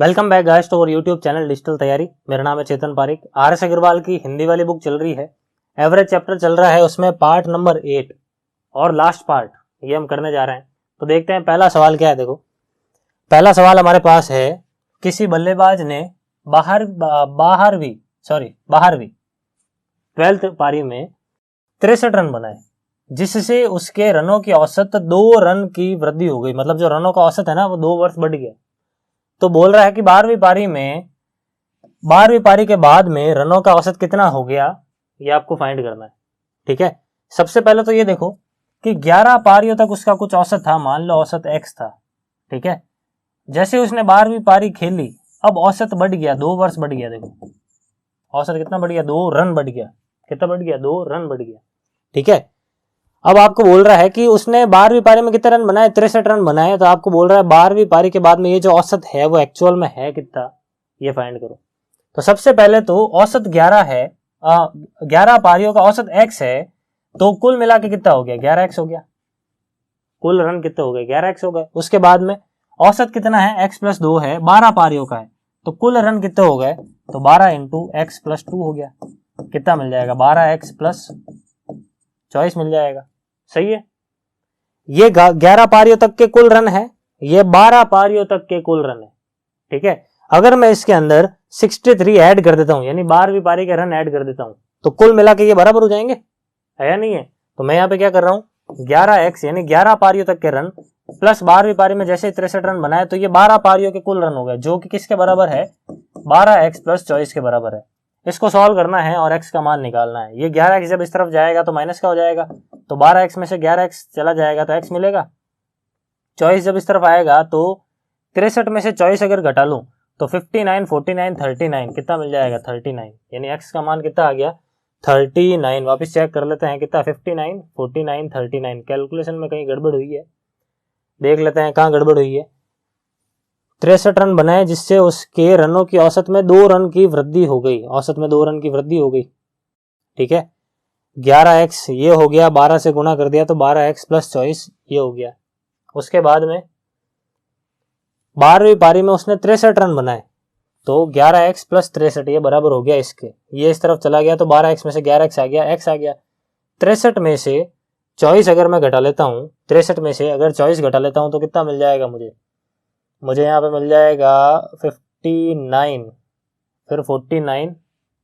Welcome back guys to our YouTube channel digital Taiyari. मेरा नाम है चेतन पारिक। आर.एस. अग्रवाल की हिंदी वाली बुक चल रही है, एवरेज चैप्टर चल रहा है, उसमें पार्ट नंबर 8 और लास्ट पार्ट ये हम करने जा रहे हैं। तो देखते हैं पहला सवाल क्या है। देखो पहला सवाल हमारे पास है, किसी बल्लेबाज ने बारहवीं 12th पारी में 63 रन बनाए, जिससे उसके रनों की औसत 2 रन की वृद्धि हो गई। मतलब जो रनों का औसत है ना वो 2 वर्ष बढ़ गया। तो बोल रहा है कि 12वीं पारी के बाद में रनों का औसत कितना हो गया, ये आपको फाइंड करना है। ठीक है, सबसे पहले तो ये देखो कि 11 पारियों तक उसका कुछ औसत था, मान लो औसत x था। ठीक है, जैसे उसने 12वीं पारी खेली अब औसत बढ़ गया, 2 वर्ष बढ़ गया। देखो औसत कितना बढ़ गया, 2 रन बढ़ गया। कितना बढ़ गया, 2 रन बढ़ गया। ठीक है, अब आपको बोल रहा है कि उसने 12वीं पारी में कितने रन बनाए, 63 रन बनाए। तो आपको बोल रहा है 12वीं पारी के बाद में ये जो औसत है वो एक्चुअल में है कितना, ये फाइंड करो। तो सबसे पहले तो औसत 11 है, 11 पारियों का औसत x है, तो कुल मिला के कितना हो गया, 11x हो गया। कुल रन कितने हो गए, 11x हो गए। उसके बाद में औसत कितना है, x + 2 है, 12 पारियों का है, तो कुल रन कितने हो गए, तो 12 × x + 2 हो गया। कितना मिल जाएगा, 12x + 24 मिल जाएगा। सही है, ये 11 पारियों तक के कुल रन है, ये 12 पारियों तक के कुल रन है। ठीक है, अगर मैं इसके अंदर 63 ऐड कर देता हूं, यानी 12वीं पारी के रन ऐड कर देता हूं, तो कुल मिला के ये बराबर हो जाएंगे, है या नहीं है। तो मैं यहाँ पे क्या कर रहा हूँ, 11x यानी 11 पारियों तक के रन प्लस 12वीं पारी में जैसे 63 रन बनाए, तो ये 12 पारियों के कुल रन हो गए, जो कि किसके बराबर है, 12x + 24 के बराबर है। इसको सॉल्व करना है और x का मान निकालना है। ये 11x जब इस तरफ जाएगा तो माइनस का हो जाएगा, तो 12x में से 11x चला जाएगा तो x मिलेगा। 24 जब इस तरफ आएगा तो 63 में से 24 अगर घटा लूं तो 59, 49, 39 कितना मिल जाएगा, 39। यानी x का मान कितना आ गया, 39। वापस चेक कर लेते हैं कितना, 59, 49, 39। कैलकुलेशन में कहीं गड़बड़ हुई है, देख लेते हैं कहाँ गड़बड़ हुई है। 63 रन बनाए, जिससे उसके रनों की औसत में 2 रन की वृद्धि हो गई, औसत में 2 रन की वृद्धि हो गई। ठीक है, 11x ये हो गया, 12 से गुना कर दिया तो 12x + 24 ये हो गया। उसके बाद में 12वीं पारी में उसने 63 रन बनाए, तो 11x + 63 ये बराबर हो गया इसके। ये इस तरफ चला गया तो 12x में से 11x आ गया, x आ गया। 63 में से 24 अगर मैं घटा लेता हूँ, 63 में से अगर 24 घटा लेता हूँ तो कितना मिल जाएगा मुझे यहाँ पे मिल जाएगा 59, फिर 49,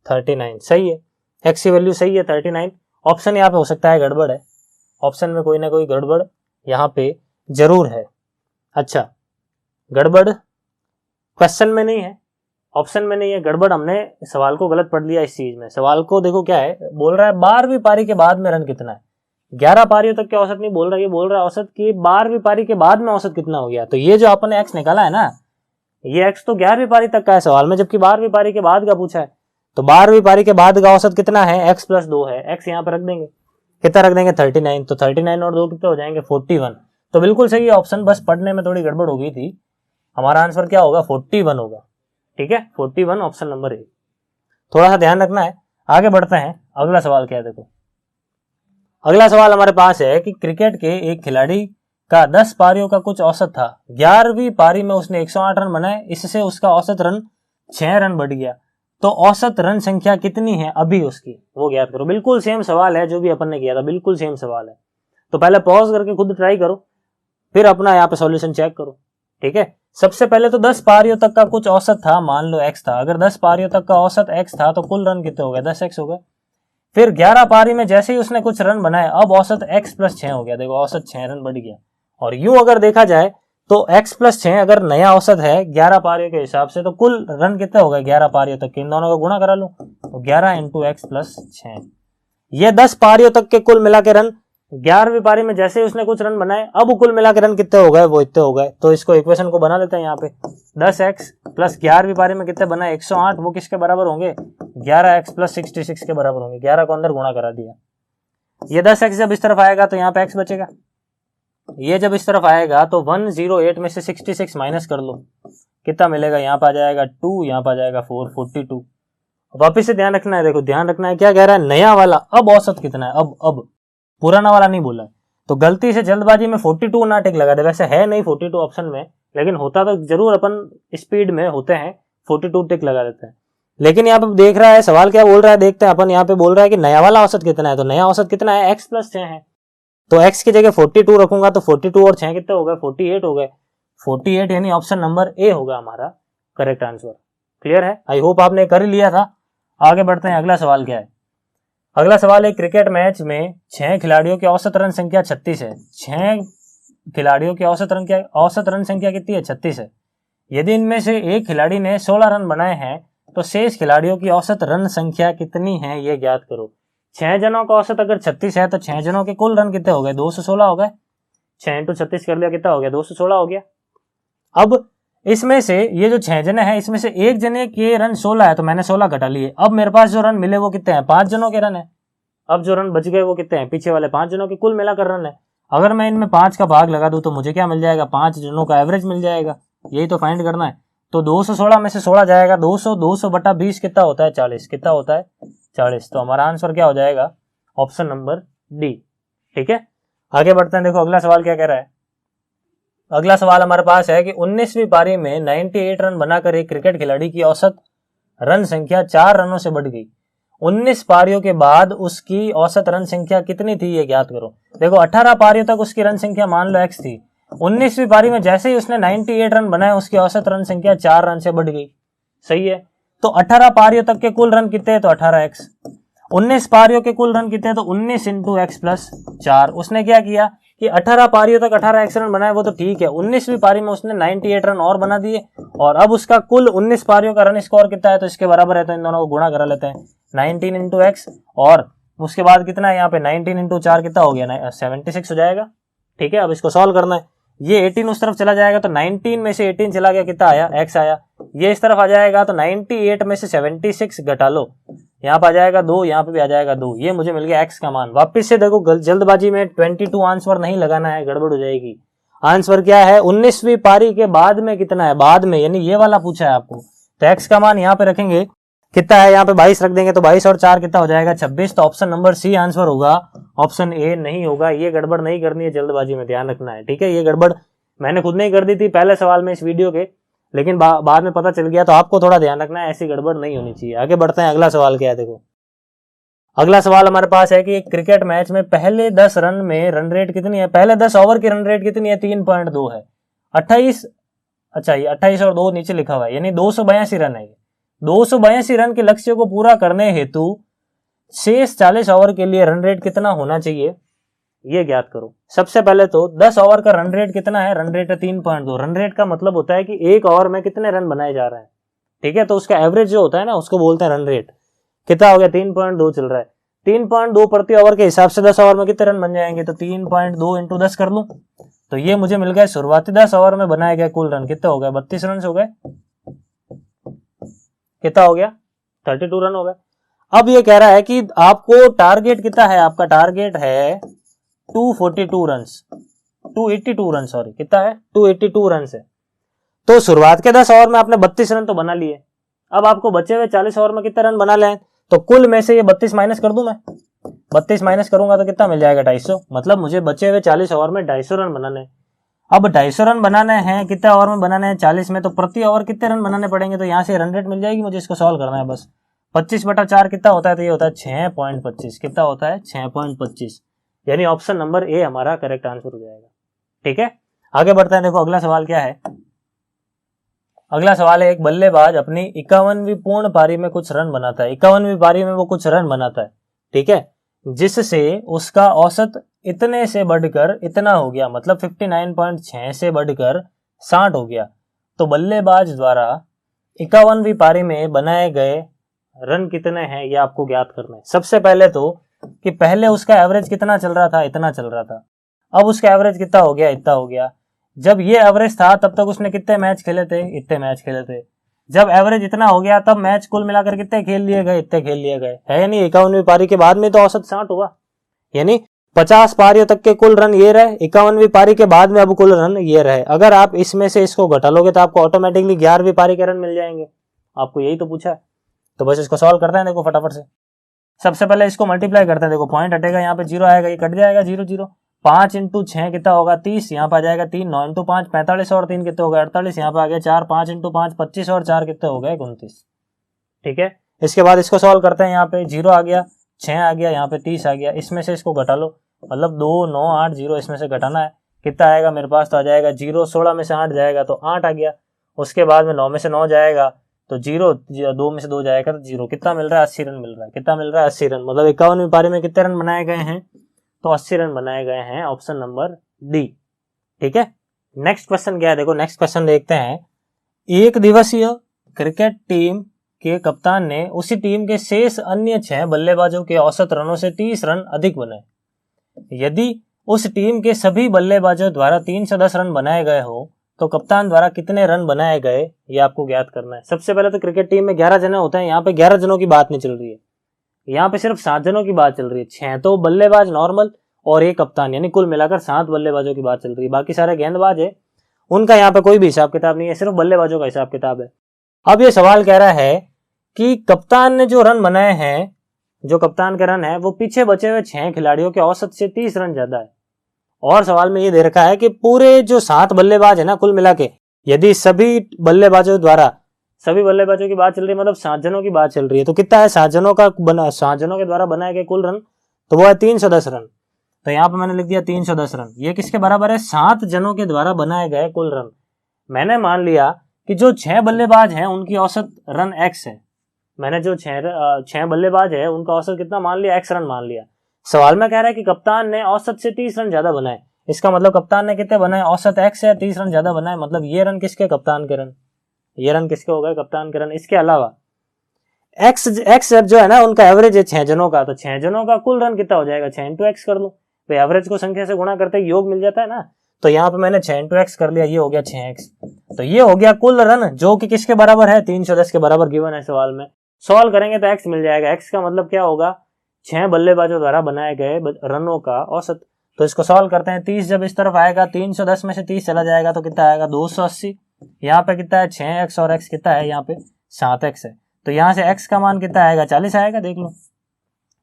39। सही है, x की वैल्यू सही है 39। ऑप्शन यहाँ पे हो सकता है गड़बड़ है, ऑप्शन में कोई ना कोई गड़बड़ यहाँ पे जरूर है। अच्छा, गड़बड़ क्वेश्चन में नहीं है, ऑप्शन में नहीं है, गड़बड़ हमने सवाल को गलत पढ़ लिया। इस चीज में सवाल को देखो क्या है, बोल रहा है 12वीं पारी के बाद में रन कितना है, 11 पारियों तक के औसत नहीं बोल रहा, ये बोल रहा है औसत की 12वीं पारी के बाद में औसत कितना हो गया। तो ये जो आपने x निकाला है ना, ये x तो 11वीं पारी तक का है सवाल में, जबकि 12वीं पारी के बाद का पूछा है। तो 12वीं पारी के बाद का औसत कितना है, x + 2 है, x यहाँ पे रख देंगे, कितना रख देंगे, 39। तो 39 और 2 कितने हो जाएंगे, 41। तो बिल्कुल सही है ऑप्शन, बस पढ़ने में थोड़ी गड़बड़ हो गई थी। हमारा आंसर क्या होगा, 41 होगा। ठीक है, 41 ऑप्शन नंबर ए। थोड़ा सा ध्यान रखना है। आगे बढ़ते हैं, अगला सवाल क्या है। देखो अगला सवाल हमारे पास है कि क्रिकेट के एक खिलाड़ी का 10 पारियों का कुछ औसत था, 11वीं पारी में उसने 108 रन बनाए, इससे उसका औसत रन 6 रन बढ़ गया। तो औसत रन संख्या कितनी है अभी उसकी, वो ज्ञात करो। बिल्कुल सेम सवाल है जो भी अपन ने किया था, बिल्कुल सेम सवाल है। तो पहले पॉज करके खुद ट्राई करो, फिर अपना यहाँ पे सॉल्यूशन चेक करो। ठीक है, सबसे पहले तो 10 पारियों तक का कुछ औसत था, मान लो x था। अगर 10 पारियों तक का औसत x था तो कुल रन कितने हो गए, 10x हो गए। फिर 11 पारी में जैसे ही उसने कुछ रन बनाए, अब औसत x + 6 हो गया। देखो औसत 6 रन बढ़ गया। और यूं अगर देखा जाए तो x + 6 अगर नया औसत है 11 पारियों के हिसाब से, तो कुल रन कितने हो गए 11 पारियों तक के, इन दोनों का गुणा करा लूं तो 11 × x + 6। ये 10 पारियों तक के कुल मिला के रन, 11वीं पारी में जैसे ही उसने कुछ रन बनाए, अब कुल मिला के रन कितने हो गए, वो इतने हो गए। तो इसको इक्वेशन को बना लेते हैं यहाँ पे, 10x + 11वीं पारी में कितने बनाए, 108, वो किसके बराबर होंगे, 11x + 66 के बराबर होंगे। 11 को अंदर गुणा करा दिया। ये 10x जब इस तरफ आएगा तो यहाँ पे x बचेगा, ये जब इस तरफ आएगा तो 108 में से 66 माइनस कर लो, कितना मिलेगा, यहाँ पे आ जाएगा 2, यहाँ पे आ जाएगा 4, 42। वापिस से ध्यान रखना है, देखो ध्यान रखना है, क्या कह रहा है, नया वाला अब औसत कितना है, अब पुराना वाला नहीं बोला है। तो गलती से जल्दबाजी में 42 ना टिक लगा दे, वैसे है नहीं 42 ऑप्शन में, लेकिन होता तो जरूर अपन स्पीड में होते हैं, 42 टिक लगा देते हैं। लेकिन यहाँ पे देख रहा है सवाल क्या बोल रहा है, देखते हैं अपन। यहाँ पे बोल रहा है कि नया वाला औसत कितना है, तो नया औसत कितना है, x + 6 है। तो x की जगह 42 रखूंगा तो 42 और 6 कितने हो गए, 48 हो गए। 48 यानी ऑप्शन नंबर ए होगा हमारा करेक्ट आंसर। क्लियर है? आई होप आपने कर ही लिया था। आगे बढ़ते हैं, अगला सवाल क्या है। अगला सवाल है, क्रिकेट मैच में 6 खिलाड़ियों की औसत रन संख्या 36 है। 6 खिलाड़ियों की औसत रन संख्या कितनी है, 36 है। यदि इनमें से एक खिलाड़ी ने 16 रन बनाए हैं तो शेष खिलाड़ियों की औसत रन संख्या कितनी है, ये ज्ञात करो। 6 जनों का औसत अगर 36 है तो 6 जनों के कुल रन कितने हो गए, 216 हो गए। 6 × 36 कर लिया, कितना हो गया, 216 हो गया। अब इसमें से ये जो 6 जने हैं, इसमें से एक जने के रन 16 है तो मैंने 16 घटा लिए। अब मेरे पास जो रन मिले वो कितने हैं, 5 जनों के रन है। अब जो रन बच गए वो कितने हैं, पीछे वाले 5 जनों के कुल मिलाकर रन है। अगर मैं इनमें 5 का भाग लगा दूं तो मुझे क्या मिल जाएगा, 5 जनों का एवरेज मिल जाएगा। यही तो फाइंड करना है। तो 216 में से 16 जाएगा, 200 बटा 20 कितना होता है, 40। कितना होता है, 40। तो हमारा आंसर क्या हो जाएगा, ऑप्शन नंबर डी। ठीक है, आगे बढ़ते हैं। देखो अगला सवाल क्या कह रहा है। अगला सवाल हमारे पास है कि 19वीं पारी में 98 रन बनाकर एक क्रिकेट खिलाड़ी की औसत रन संख्या 4 रनों से बढ़ गई। 19 पारियों के बाद उसकी औसत रन संख्या कितनी थी, ये ज्ञात करो। देखो 18 पारियों तक उसकी रन संख्या मान लो x थी। 19वीं पारी में जैसे ही उसने 98 रन बनाए उसकी औसत रन संख्या 4 रन से बढ़ गई। सही है। तो 18 पारियों तक के कुल रन कितने, तो 18x। 19 पारियों के कुल रन कितने, तो 19 × x + 4। उसने क्या किया कि 18 पारियों तक 18x रन बनाए, वो तो ठीक है। 19वीं पारी में उसने 98 रन और बना दिए और अब उसका कुल 19 पारियों का रन स्कोर कितना है, तो इसके बराबर है। तो इन दोनों को गुणा करा लेते हैं, 19 × x और उसके बाद कितना है यहाँ पे 19 × 4 कितना हो गया, 76 हो जाएगा। ठीक है, अब इसको सॉल्व करना है। ये 18 उस तरफ चला जाएगा तो 19 में से 18 चला गया, कितना आया, x आया। ये इस तरफ आ जाएगा तो 98 में से 76 घटा लो, यहाँ पे आ जाएगा 2, यहाँ पे भी आ जाएगा 2। ये मुझे मिल गया x का मान। वापस से देखो, जल्दबाजी में 22 आंसर नहीं लगाना है, गड़बड़ हो जाएगी। आंसर क्या है, 19वीं पारी के बाद में कितना है, बाद में, यानी ये वाला पूछा है आपको। तो x का मान यहाँ पे रखेंगे, कितना है, यहाँ पे 22 रख देंगे तो 22 और 4 कितना हो जाएगा, 26। तो ऑप्शन नंबर सी आंसर होगा, ऑप्शन ए नहीं होगा। ये गड़बड़ नहीं करनी है, जल्दबाजी में ध्यान रखना है। ठीक है, ये गड़बड़ मैंने खुद नहीं कर दी थी पहले सवाल में इस वीडियो के, लेकिन बाद में पता चल गया, तो आपको थोड़ा ध्यान रखना है, ऐसी गड़बड़ नहीं होनी चाहिए। आगे बढ़ते हैं, अगला सवाल क्या है। देखो अगला सवाल हमारे पास है कि एक क्रिकेट मैच में पहले 10 रन में रन रेट कितनी है, पहले 10 ओवर की रन रेट कितनी है, 3.2 है। 28, अच्छा ये 28 और 2 नीचे लिखा हुआ है, यानी 282 रन है। 282 रन के लक्ष्य को पूरा करने हेतु शेष 40 ओवर के लिए रन रेट कितना होना चाहिए, ये ज्ञात करो। सबसे पहले तो 10 ओवर का रन रेट कितना है, रन रेट है 3.2। रन रेट का मतलब होता है कि एक ओवर में कितने रन बनाए जा रहे हैं। ठीक है, तो उसका एवरेज जो होता है ना, उसको बोलते हैं रन रेट। कितना हो गया, 3.2 चल रहा है। 3.2 प्रति ओवर के हिसाब से 10 ओवर में कितने रन बन जाएंगे, तो 3.2 × 10 कर लूं तो ये मुझे मिल गए शुरुआती 10 ओवर में बनाए गए कुल रन कितने हो गए, 32 रन हो गए। कितना हो गया, 32 रन हो गए। अब ये कह रहा है कि आपको टारगेट कितना है, आपका टारगेट है 242 रन, 282 रन, सॉरी कितना है, 282 रन है। तो शुरुआत के 10 ओवर में आपने 32 रन तो बना लिए। अब आपको बचे हुए 40 ओवर में कितने रन बना लें, तो कुल में से ये 32 माइनस कर दूं मैं। 32 माइनस करूंगा तो कितना मिल जाएगा, 250। मतलब मुझे बचे हुए 40 ओवर में 250 रन बनाने हैं। अब 250 रन बनाने हैं, कितने ओवर में बनाने हैं, 40 में, तो प्रति ओवर कितने रन बनाने पड़ेंगे, तो यहाँ से रन रेट मिल जाएगी मुझे। इसको सॉल्व करना है बस। 25/4 कितना होता है, तो ये होता है 6.25। कितना होता है, 6.25, यानी ऑप्शन नंबर ए हमारा करेक्ट आंसर हो जाएगा। ठीक है, आगे बढ़ते हैं। देखो अगला सवाल क्या है। अगला सवाल है, एक बल्लेबाज अपनी 51वीं पूर्ण पारी में कुछ रन बनाता है। 51वीं पारी में वो कुछ रन बनाता है, ठीक है, जिससे उसका औसत इतने से बढ़कर इतना हो गया, मतलब 59.6 से बढ़कर 60 हो गया। तो बल्लेबाज द्वारा 51वीं पारी में बनाए गए रन कितने हैं, ये आपको ज्ञात करना है। सबसे पहले तो कि पहले उसका एवरेज कितना चल रहा था, इतना चल रहा था। अब उसका एवरेज कितना हो गया, इतना हो गया। जब ये एवरेज था तब तक उसने कितने मैच खेले थे, इतने मैच खेले थे। जब एवरेज इतना हो गया तब मैच कुल मिलाकर कितने खेल लिए गए, इतने खेल लिए गए, है नहीं। 51वीं पारी के बाद में तो औसत 60 हुआ, यानी 50 पारियों तक के कुल रन ये रहे। 51वीं पारी के बाद में अब कुल रन ये रहे। अगर आप इसमें से इसको घटा लोगे तो आपको ऑटोमेटिकली 11वीं पारी के रन मिल जाएंगे। आपको यही तो पूछा है, तो बस इसको सॉल्व करते हैं। देखो फटाफट से सबसे पहले इसको मल्टीप्लाई करते हैं। देखो पॉइंट हटेगा, यहाँ पे 0 आएगा, ये कट जाएगा 0 0। 5 इंटू 6 कितना होगा 30, यहाँ पे आ जाएगा 3, 9 इंटू 5 45 और 3 कितने हो गए 48, यहाँ पे आ गया 4, 5 इंटू 5 25 और 4 कितने हो गए 29। ठीक है, इसके बाद इसको सॉल्व करते हैं। यहाँ पे 0 आ गया, 6 आ गया, यहाँ पे 30 आ गया, इसमें से इसको घटा लो, मतलब 2 9 8 0 इसमें से घटाना है, कितना आएगा मेरे पास, तो आ जाएगा 0, 16 में से 8 जाएगा तो 8 आ गया। उसके बाद में 9 में से 9 जाएगा तो 0, 2 में से 2 जाएगा तो 0, कितना मिल रहा है 80 रन मिल रहा है। कितना मिल रहा है 80 रन, मतलब 51वीं पारी में कितने रन बनाए गए हैं, तो 80 रन बनाए गए हैं, ऑप्शन नंबर डी। ठीक है, नेक्स्ट क्वेश्चन क्या है, देखो नेक्स्ट क्वेश्चन देखते हैं। एक दिवसीय क्रिकेट टीम के कप्तान ने उसी टीम के शेष अन्य 6 बल्लेबाजों के औसत रनों से 30 रन अधिक बनाए। यदि उस टीम के सभी बल्लेबाजों द्वारा 310 रन बनाए गए हो तो कप्तान द्वारा कितने रन बनाए गए, ये आपको ज्ञात करना है। सबसे पहले तो क्रिकेट टीम में 11 जने होते हैं, यहाँ पे 11 जनों की बात नहीं चल रही है, यहाँ पे सिर्फ 7 जनों की बात चल रही है। 6 तो बल्लेबाज नॉर्मल और एक कप्तान, यानी कुल मिलाकर 7 बल्लेबाजों की बात चल रही है। बाकी सारे गेंदबाज है, उनका यहाँ पे कोई भी हिसाब किताब नहीं है, सिर्फ बल्लेबाजों का हिसाब किताब है। अब ये सवाल कह रहा है कि कप्तान ने जो रन बनाए हैं, जो कप्तान के रन है वो पीछे बचे हुए 6 खिलाड़ियों के औसत से 30 रन ज्यादा है। और सवाल में ये दे रखा है कि पूरे जो 7 बल्लेबाज है ना कुल मिला के, यदि सभी बल्लेबाजों द्वारा, सभी बल्लेबाजों की बात चल रही है, मतलब 7 जनों की बात चल रही है, तो कितना है 7 जनों का बना, 7 जनों के द्वारा बनाए गए कुल रन, तो वो है 310 रन। तो यहाँ पे मैंने लिख दिया 310 रन। ये किसके बराबर है, 7 जनों के द्वारा बनाए गए कुल रन। मैंने मान लिया कि जो 6 बल्लेबाज हैं उनकी औसत रन x है, मैंने जो 6 बल्लेबाज है उनका औसत कितना मान लिया, x रन मान लिया। सवाल में कह रहा है कि कप्तान ने औसत से 30 रन ज्यादा बनाए, इसका मतलब कप्तान ने कितने बनाए, औसत x है, 30 रन ज्यादा बनाए, मतलब ये रन किसके, कप्तान के रन। ये रन किसके हो गए, कप्तान के रन। इसके अलावा x जो है ना उनका एवरेज है 6 जनों का, तो 6 जनों का कुल रन कितना हो जाएगा, 6 इंटू एक्स कर लो, तो एवरेज को संख्या से गुणा करते योग मिल जाता है ना, तो यहाँ पे मैंने 6 इंटू एक्स कर लिया, ये हो गया 6x। तो ये हो गया कुल रन जो कि किसके बराबर है, 310 के बराबर गिवन है सवाल में। सॉल्व करेंगे तो x मिल जाएगा, x का मतलब क्या होगा, 6 बल्लेबाजों द्वारा बनाए गए रनों का औसत। तो इसको सॉल्व करते हैं, 30 जब इस तरफ आएगा, 310 में से 30 चला जाएगा तो कितना आएगा 280। यहाँ पे कितना है 6x और x कितना है, यहाँ पे 7x है, तो यहाँ से x का मान कितना आएगा, 40 आएगा, देख लो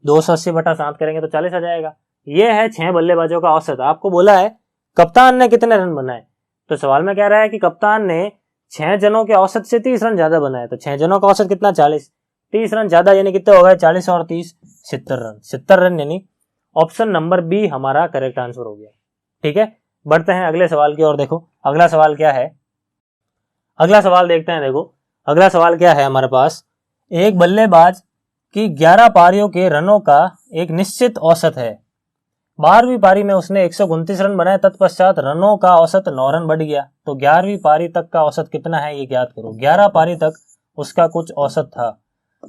280 बटा 7 करेंगे तो 40 आ जाएगा। ये है 6 बल्लेबाजों का औसत। आपको बोला है कप्तान ने कितने रन बनाए, तो सवाल में कह रहा है कि कप्तान ने 6 जनों के औसत से 30 रन ज्यादा बनाए, तो 6 जनों का औसत कितना 40, 30 रन ज्यादा यानी कितने हो गए 40 और 30 70 रन, 70 रन यानी ऑप्शन नंबर बी हमारा करेक्ट आंसर हो गया। ठीक है, बढ़ते हैं अगले सवाल की ओर। देखो अगला सवाल क्या है, अगला सवाल देखते हैं। देखो अगला सवाल क्या है हमारे पास, एक बल्लेबाज की 11 पारियों के रनों का एक निश्चित औसत है। 12वीं पारी में उसने 129 रन बनाए, तत्पश्चात रनों का औसत 9 रन बढ़ गया, तो 11वीं पारी तक का औसत कितना है ये ज्ञात करो। 11 पारी तक उसका कुछ औसत था,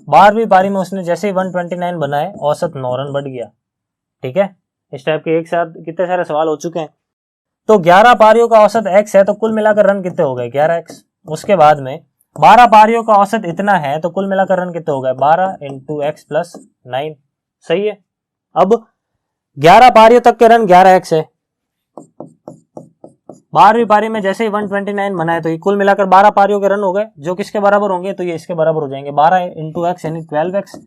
12वीं पारी में उसने जैसे ही 129 बनाए औसत 9 रन बढ़ गया। ठीक है, इस टाइप के एक साथ कितने सारे सवाल हो चुके हैं। तो 11 पारियों का औसत x है, तो कुल मिलाकर रन कितने हो गए 11x। उसके बाद में 12 पारियों का औसत इतना है, तो कुल मिलाकर रन कितने हो गए 12 इंटू एक्स प्लस 9। सही है, अब 11 पारियों तक के रन 11x है, 12वीं पारी में जैसे ही 129 बनाए तो ये कुल मिलाकर 12 पारियों के रन हो गए, जो किसके बराबर होंगे, तो ये इसके बराबर हो जाएंगे 12 इंटू एक्स यानी 12x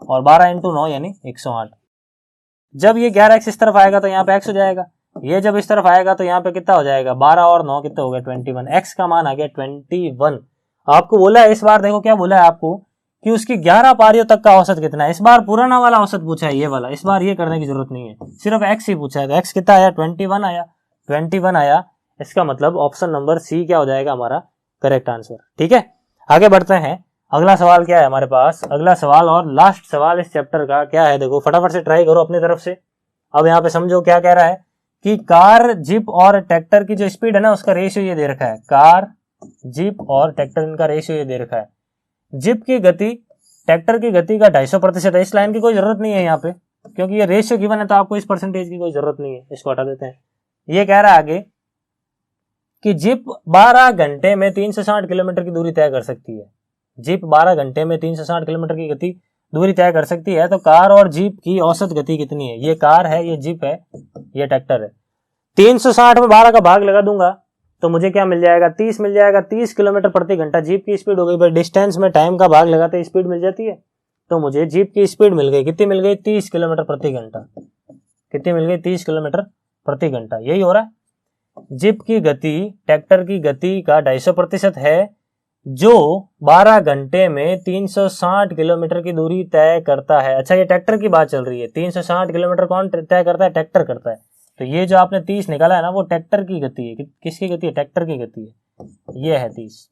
और 12 इंटू 9 यानी 108। जब ये 11x इस तरफ आएगा तो यहाँ पे x हो जाएगा, ये जब इस तरफ आएगा तो यहाँ पे कितना हो जाएगा 12 और 9 कितने हो गए 21, x का मान आ गया 21। आपको बोला है इस बार, देखो क्या बोला है आपको कि उसकी 11 पारियों तक का औसत कितना है। इस बार पुराना वाला औसत पूछा है, ये वाला, इस बार ये करने की जरूरत नहीं है, सिर्फ x ही पूछा है। तो x कितना आया 21 आया, 21 आया, इसका मतलब ऑप्शन नंबर सी क्या हो जाएगा हमारा करेक्ट आंसर। ठीक है, आगे बढ़ते हैं। अगला सवाल क्या है हमारे पास, अगला सवाल और लास्ट सवाल इस चैप्टर का क्या है, देखो फटाफट से ट्राई करो अपनी तरफ से। अब यहाँ पे समझो क्या कह रहा है कि कार, जीप और ट्रैक्टर की जो स्पीड है ना उसका रेशियो ये दे रखा है, कार, जीप और ट्रैक्टर इनका रेशियो ये दे रखा है। जीप की गति ट्रैक्टर की गति का 250% है। इस लाइन की कोई जरूरत नहीं है यहाँ पे, क्योंकि ये रेशियो गिवन है तो आपको इस परसेंटेज की कोई जरूरत नहीं है, इसको हटा देते हैं। ये कह रहा है आगे कि जीप 12 घंटे में 360 किलोमीटर की दूरी तय कर सकती है। जीप 12 घंटे में 360 किलोमीटर की गति दूरी तय कर सकती है, तो कार और जीप की औसत गति कितनी है। ये कार है, ये जीप है, ये ट्रैक्टर है। 360 में 12 का भाग लगा दूंगा तो मुझे क्या मिल जाएगा 30 मिल जाएगा, 30 किलोमीटर प्रति घंटा जीप की स्पीड हो गई। भाई डिस्टेंस में टाइम का भाग लगाते स्पीड मिल जाती है, तो मुझे जीप की स्पीड मिल गई, कितनी मिल गई 30 किलोमीटर प्रति घंटा। कितनी मिल गई 30 किलोमीटर प्रति घंटा, यही हो रहा है। जीप की गति ट्रैक्टर की गति का 250% है, जो 12 घंटे में 360 किलोमीटर की दूरी तय करता है। अच्छा, ये ट्रैक्टर की बात चल रही है। 360 किलोमीटर कौन तय करता है? ट्रैक्टर करता है। तो ये जो आपने 30 निकाला है ना, वो ट्रैक्टर की गति है। किसकी गति है? ट्रैक्टर की गति है। ये है 30,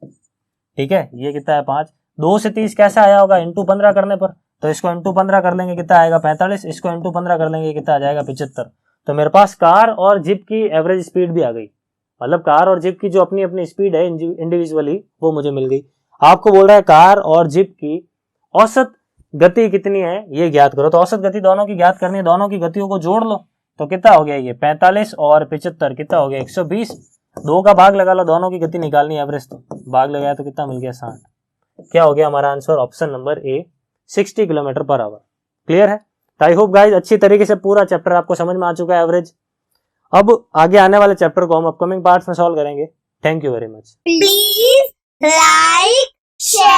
ठीक है। ये कितना है? 5। 2 से 30 कैसे आया होगा? इंटू 15 करने पर। तो इसको इंटू 15 कर लेंगे, कितना आएगा? 45। इसको इंटू 15 कर लेंगे, कितना आ जाएगा? 75। तो मेरे पास कार और जीप की एवरेज स्पीड भी आ गई। मतलब कार और जीप की जो अपनी अपनी स्पीड है इंडिविजुअली, वो मुझे मिल गई। आपको बोल रहा है कार और जीप की औसत गति कितनी है ये ज्ञात करो। तो औसत गति दोनों की ज्ञात करनी है, दोनों की गतियों को जोड़ लो। तो कितना हो गया? ये 45 और 75 कितना हो गया? 120। 2 का भाग लगा लो, दोनों की गति निकालनी है एवरेज। तो भाग लगाया तो कितना मिल गया? 60। क्या हो गया हमारा answer? Option number A, 60 kilometre per hour. Clear है? आई होप गाइज अच्छी तरीके से पूरा चैप्टर आपको समझ में आ चुका है एवरेज। अब आगे आने वाले चैप्टर को हम अपकमिंग पार्ट्स में सॉल्व करेंगे। Thank you very much. Please like, share